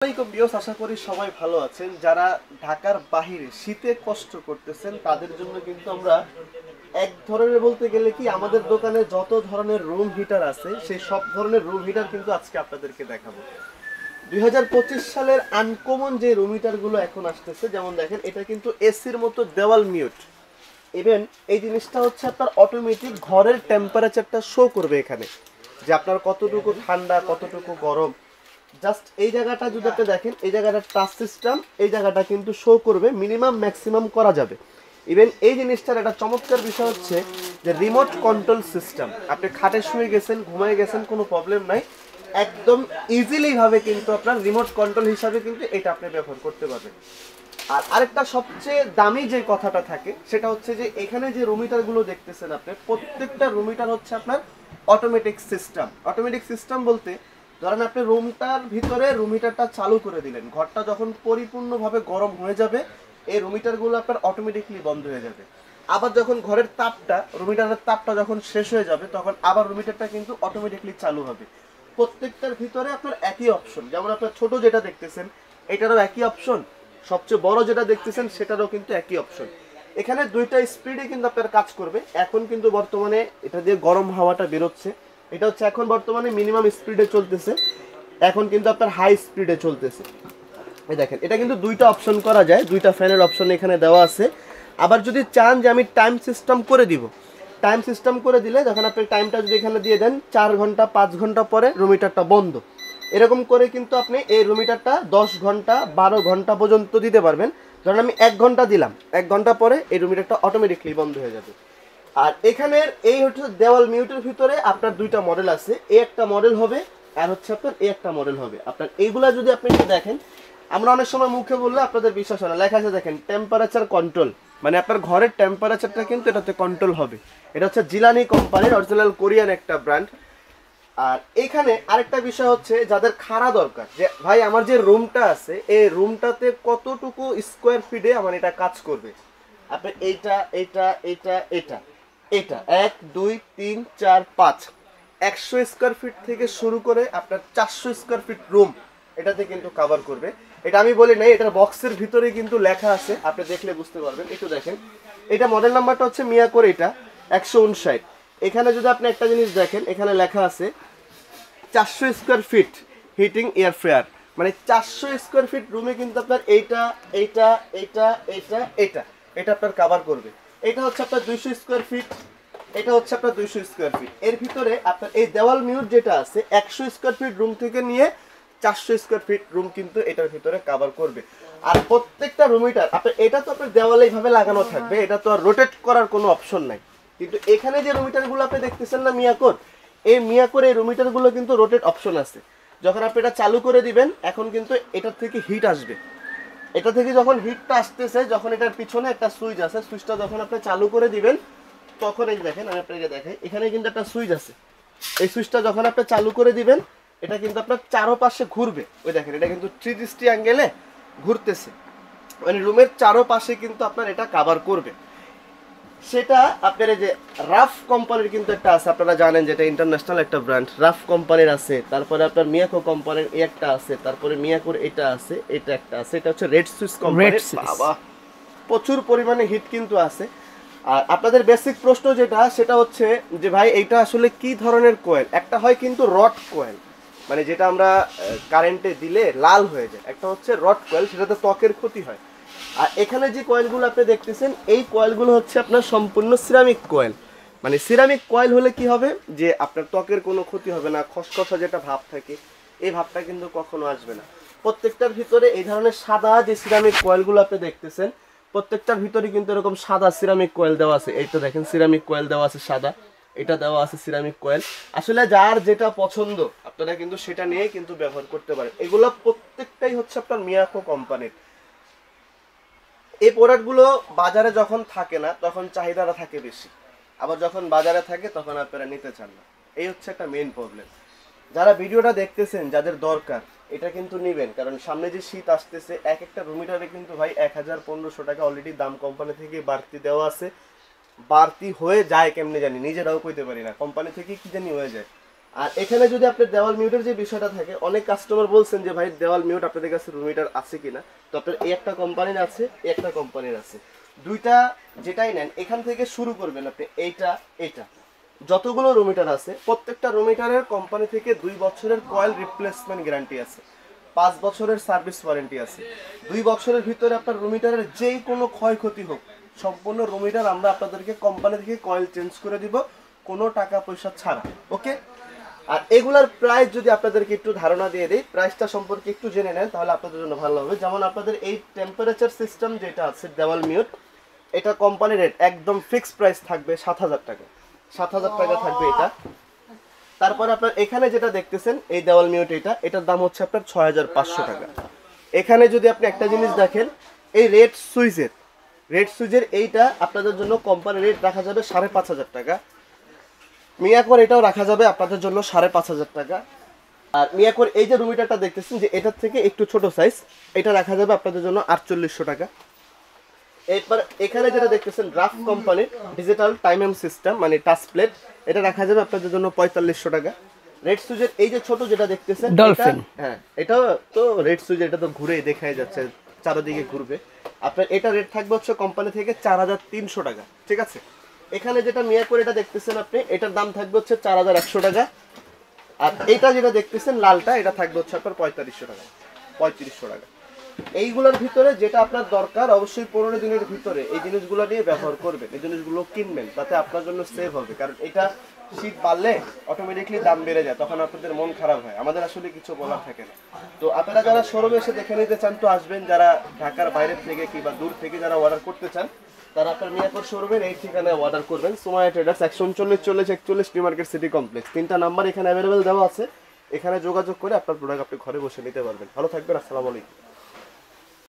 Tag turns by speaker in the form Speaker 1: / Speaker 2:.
Speaker 1: আশা করি সবাই ভালো আছেন। যারা ঢাকার বাহিরে শীতে কষ্ট করতেছেন তাদের জন্য কিন্তু আমরা এক ধরনের বলতে গেলে কি আমাদের দোকানে যত ধরনের রুম হিটার আছে সেই সব ধরনের রুম হিটার কিন্তু আজকে আপনাদেরকে দেখাবো। 2025 সালের আনকমন যে রুম হিটার গুলো এখন আসতেছে, যেমন দেখেন এটা কিন্তু এসির মতো দেওয়াল মিউট। ইভেন এই জিনিসটা হচ্ছে আপনার অটোমেটিক ঘরের টেম্পারেচারটা শো করবে এখানে, যে আপনার কতটুকু ঠান্ডা কতটুকু গরম। জাস্ট এই জায়গাটা যদি আপনি দেখেন, এই জায়গাটা টাচ সিস্টেম, এই জায়গাটা কিন্তু শো করবে, মিনিমাম ম্যাক্সিমাম করা যাবে। ইভেন এই জিনিসটার একটা চমৎকার বিষয় হচ্ছে যে রিমোট কন্ট্রোল সিস্টেম। আপনি খাটে শুয়ে গেছেন, ঘুমিয়ে গেছেন, কোনো প্রবলেম নাই, একদম ইজিলি ভাবে কিন্তু আপনার রিমোট কন্ট্রোল হিসাবে কিন্তু এটা আপনি ব্যবহার করতে পারবেন। আর আরেকটা সবচেয়ে দামি যে কথাটা থাকে সেটা হচ্ছে যে এখানে যে রুম হিটার গুলো দেখতেছেন আপনি, প্রত্যেকটা রুম হিটার হচ্ছে আপনার অটোমেটিক সিস্টেম। অটোমেটিক সিস্টেম বলতে ধরেন আপনি রুমটার ভিতরে রুম হিটারটা চালু করে দিলেন, ঘরটা যখন পরিপূর্ণভাবে গরম হয়ে যাবে এই রুম হিটারগুলো আপনার অটোমেটিকলি বন্ধ হয়ে যাবে। আবার যখন ঘরের তাপটা, রুম হিটারের তাপটা যখন শেষ হয়ে যাবে তখন আবার রুম হিটারটা কিন্তু অটোমেটিকলি চালু হবে। প্রত্যেকটার ভিতরে আপনার একই অপশন, যেমন আপনার ছোট যেটা দেখতেছেন এটারও একই অপশন, সবচেয়ে বড় যেটা দেখতেছেন সেটারও কিন্তু একই অপশন। এখানে দুইটা স্পিডে কিন্তু আপনার কাজ করবে। এখন কিন্তু বর্তমানে এটা দিয়ে গরম হাওয়াটা বেরোচ্ছে, এটা হচ্ছে এখন বর্তমানে মিনিমাম স্পিডে চলতেছে, এখন কিন্তু আপনার হাই স্পিডে চলতেছে। এই দেখেন এটা কিন্তু দুইটা অপশন করা যায়, দুইটা ফ্যানের অপশন এখানে দেওয়া আছে। আবার যদি চান যে আমি টাইম সিস্টেম করে দিব, টাইম সিস্টেম করে দিলে যখন আপনি টাইমটা যদি এখানে দিয়ে দেন 4 ঘন্টা 5 ঘন্টা পরে রুম হিটারটা বন্ধ, এরকম করে কিন্তু আপনি এই রুম হিটারটা 10 ঘন্টা 12 ঘন্টা পর্যন্ত দিতে পারবেন। ধরেন আমি 1 ঘন্টা দিলাম, 1 ঘন্টা পরে এই রুম হিটারটা অটোমেটিকলি বন্ধ হয়ে যাবে। আর এখানের এই হচ্ছে দেওয়াল মিউটের ভিতরে আপনার দুইটা মডেল আছে, এই একটা মডেল হবে আর হচ্ছে আপনার এই একটা মডেল হবে। আপনার এইগুলা যদি আপনি একটু দেখেন, আমরা অনেক সময় মুখে বললে আপনাদের বিশ্বাস হয় না, লেখা আছে দেখেন টেম্পারেচার কন্ট্রোল, মানে আপনার ঘরের টেম্পারেচারটা কিন্তু এটাতে কন্ট্রোল হবে। এটা হচ্ছে জিলানি কোম্পানির অরিজিনাল কোরিয়ান একটা ব্র্যান্ড। আর এখানে আরেকটা বিষয় হচ্ছে যাদের খাড়া দরকার, যে ভাই আমার যে রুমটা আছে এই রুমটাতে কতটুকু স্কোয়ার ফিটে আমার এটা কাজ করবে, আপনি এইটা এইটা এইটা এটা এটা 1 2 3 4 5 100 স্কোয়ার ফিট থেকে শুরু করে আপনার 400 স্কোয়ার ফিট রুম এটাতে কিন্তু কভার করবে। এটা আমি বলি নাই, এটার বক্সের ভিতরে কিন্তু লেখা আছে, আপনি দেখলে বুঝতে পারবেন। একটু দেখেন, এটা মডেল নাম্বারটা হচ্ছে মিয়াকোর, এটা 159। এখানে যদি আপনি একটা জিনিস দেখেন, এখানে লেখা আছে 400 square feet heating air fryer, মানে 400 স্কোয়ার ফিট রুমে কিন্তু আপনার এইটা এইটা এইটা এইটা এটা এটা আপনার কভার করবে। এটা হচ্ছে আপনার 200 স্কোয়ার ফিট, এটা হচ্ছে আপনার 200 স্কোয়ার ফিট। এর ভিতরে আপনার এই দেওয়াল মিউট যেটা আছে 100 স্কোয়ার ফিট রুম থেকে নিয়ে 400 স্কোয়ার ফিট রুম কিন্তু এটার ভিতরে কভার করবে। আর প্রত্যেকটা রুম হিটার আপনার, এটা তো আপনার দেওয়ালে এইভাবে লাগানো থাকবে, এটা তো আর রোটেট করার কোনো অপশন নাই। কিন্তু এখানে যে রুম হিটারগুলো আপনি দেখতেছেন না মিয়াকোর, এই মিয়াকোর এই রুম হিটারগুলো কিন্তু রোটেট অপশন আছে। যখন আপনি এটা চালু করে দিবেন এখন কিন্তু এটার থেকে হিট আসবে, এটা থেকে যখন হিটটা আসতেছে, যখন এটার পিছনে একটা সুইচ আছে, সুইচটা যখন আপনি চালু করে দিবেন তখন এই দেখেন, আমি আপনাকে দেখাই, এখানে কিন্তু একটা সুইচ আছে, এই সুইচটা যখন আপনি চালু করে দিবেন এটা কিন্তু আপনার চারপাশে ঘুরবে। ওই দেখেন এটা কিন্তু 360 অ্যাঙ্গেলে ঘুরতেছে, মানে রুমের চারপাশে কিন্তু আপনার এটা কভার করবে। সেটা আপনার এই যে রাফ কোম্পানির কিন্তু একটা আছে, আপনারা জানেন যেটা ইন্টারন্যাশনাল একটা ব্র্যান্ড, রাফ কোম্পানির আছে, তারপরে আপনার মিয়াকো কোম্পানির একটা আছে, তারপরে মিয়াকোর এটা আছে, এটা একটা আছে, এটা হচ্ছে রেড সুইস কোম্পানির। বাবা প্রচুর পরিমাণে হিট কিন্তু আছে। আর আপনাদের বেসিক প্রশ্ন যেটা সেটা হচ্ছে যে ভাই এইটা আসলে কি ধরনের কোয়েল। একটা হয় কিন্তু রড কোয়েল, মানে যেটা আমরা কারেন্টে দিলে লাল হয়ে যায়, একটা হচ্ছে রড কোয়েল, সেটাতে ত্বকের ক্ষতি হয়। আর এখানে যে কয়েলগুলো আপনি দেখতেছেন এই কয়েলগুলো হচ্ছে আপনার সম্পূর্ণ সিরামিক কয়েল। মানে সিরামিক কয়েল হলে কি হবে, যে আপনার ত্বকের কোনো ক্ষতি হবে না, খসখসা যেটা ভাব থাকে এই ভাবটা কিন্তু কখনো আসবে না। প্রত্যেকটার ভিতরে এই ধরনের সাদা যে সিরামিক কয়েলগুলো আপনি দেখতেছেন, প্রত্যেকটার ভিতরে কিন্তু এরকম সাদা সিরামিক কয়েল দেওয়া আছে। এইটা দেখেন সিরামিক কয়েল দেওয়া আছে সাদা, এটা দেওয়া আছে সিরামিক কয়েল। আসলে যার যেটা পছন্দ আপনারা কিন্তু সেটা নিয়ে কিন্তু ব্যবহার করতে পারেন। এগুলো প্রত্যেকটাই হচ্ছে আপনার মিয়াকো কোম্পানির। এই প্রোডাক্টগুলো বাজারে যখন থাকে না তখন চাহিদাটা থাকে বেশি, আবার যখন বাজারে থাকে তখন আপনারা নিতে চান না, এই হচ্ছে একটা মেইন প্রবলেম। যারা ভিডিওটা দেখতেছেন যাদের দরকার এটা কিন্তু নেবেন, কারণ সামনে যে শীত আসতেছে, এক একটা রুম হিটারে কিন্তু ভাই 1000-1500 টাকা অলরেডি দাম কোম্পানি থেকে বাড়তি দেওয়া আছে। বাড়তি হয়ে যায় কেমনে জানি, নিজেরাও কইতে পারি না, কোম্পানি থেকে কি জানি হয়ে যায়। আর এখানে যদি আপনার দেওয়াল মিউটের যে বিষয়টা থাকে, অনেক কাস্টমার বলছেন যে ভাই দেওয়াল মিউট আপনাদের কাছে রুম হিটার আছে কিনা, তো আপনার এই একটা কোম্পানির আছে, এই একটা কোম্পানির আছে, দুইটা যেটাই নেন এখান থেকে শুরু করবেন আপনি এইটা এটা যতগুলো রুম হিটার আছে প্রত্যেকটা রুম হিটারের কোম্পানি থেকে 2 বছরের কয়েল রিপ্লেসমেন্ট গ্যারান্টি আছে, 5 বছরের সার্ভিস ওয়ারেন্টি আছে। 2 বছরের ভিতরে আপনার রুম হিটারের যেই কোনো ক্ষয়ক্ষতি হোক সম্পূর্ণ রুম হিটার আমরা আপনাদেরকে কোম্পানি থেকে কয়েল চেঞ্জ করে দিব কোনো টাকা পয়সা ছাড়া। ওকে, আর এগুলার প্রাইস যদি আপনাদেরকে একটু ধারণা দিয়ে দিই, প্রাইসটা সম্পর্কে একটু জেনে নেন তাহলে আপনাদের জন্য ভালো হবে। যেমন আপনাদের এই টেম্পারেচার সিস্টেম যেটা আছে দেওয়াল মিউট, এটা কোম্পানি রেট একদম ফিক্সড প্রাইস থাকবে 7,000 টাকা, 7,000 টাকা থাকবে এটা। তারপর আপনার এখানে যেটা দেখতেছেন এই দেওয়াল মিউট, এটার দাম হচ্ছে আপনার 6,500 টাকা। এখানে যদি আপনি একটা জিনিস দেখেন, এই রেড সুইচের এইটা আপনাদের জন্য কোম্পানি রেট রাখা যাবে 5,500 টাকা। মিয়াকোর এটাও রাখা যাবে আপনাদের জন্য 5,500 টাকা। আর মিয়াকোর এই যে রুম হিটারটা দেখতেছেন যে এটার থেকে একটু ছোট সাইজ, এটা রাখা যাবে আপনাদের জন্য 4,800 টাকা। এরপর এখানে যেটা দেখতেছেন রাফ কোম্পানির ডিজিটাল টাইম সিস্টেম মানে টাচ প্লেট, এটা রাখা যাবে আপনাদের জন্য 4,500 টাকা। রেড সুইচের এই যে ছোট যেটা দেখতেছেন
Speaker 2: ডলফিন,
Speaker 1: হ্যাঁ এটা তো রেড সুইচ, এটা তো ঘুরেই দেখাই যাচ্ছে চারদিকে ঘুরবে। আপনার এটা রেট থাকবে হচ্ছে কোম্পানি থেকে 4,300 টাকা, ঠিক আছে। এখানে যেটা মিয়াকোর এটা দেখতেছেন আপনি, এটার দাম থাকবে হচ্ছে 4,100 টাকা। আর এটা যেটা দেখতেছেন লালটা, এটা থাকবে হচ্ছে আপনার 4,500 টাকা, 3,500 টাকা। এইগুলোর ভিতরে যেটা আপনার দরকার অবশ্যই 15 দিনের ভিতরে এই জিনিসগুলো নিয়ে ব্যবহার করবেন, এই জিনিসগুলো কিনবেন, তাতে আপনার জন্য সেভ হবে। কারণ এটা শীত বাড়লে অটোমেটিকলি দাম বেড়ে যায়, তখন আপনাদের মন খারাপ হয়, আমাদের আসলে কিছু বলার থাকে না। তো আপনারা যারা শোরুমে এসে দেখে নিতে চান তো আসবেন, যারা ঢাকার বাইরে থেকে কিংবা দূর থেকে যারা অর্ডার করতে চান তারা আপনার মিয়াকোর শোরুমের এই ঠিকানায় অর্ডার করবেন, Sumaiya traders 139 40 41 new market city complex. 3টা নাম্বার এখানে অ্যাভেলেবেল দেওয়া আছে, এখানে যোগাযোগ করে আপনার প্রোডাক্ট আপনি ঘরে বসে নিতে পারবেন। ভালো থাকবেন, আসসালামু আলাইকুম।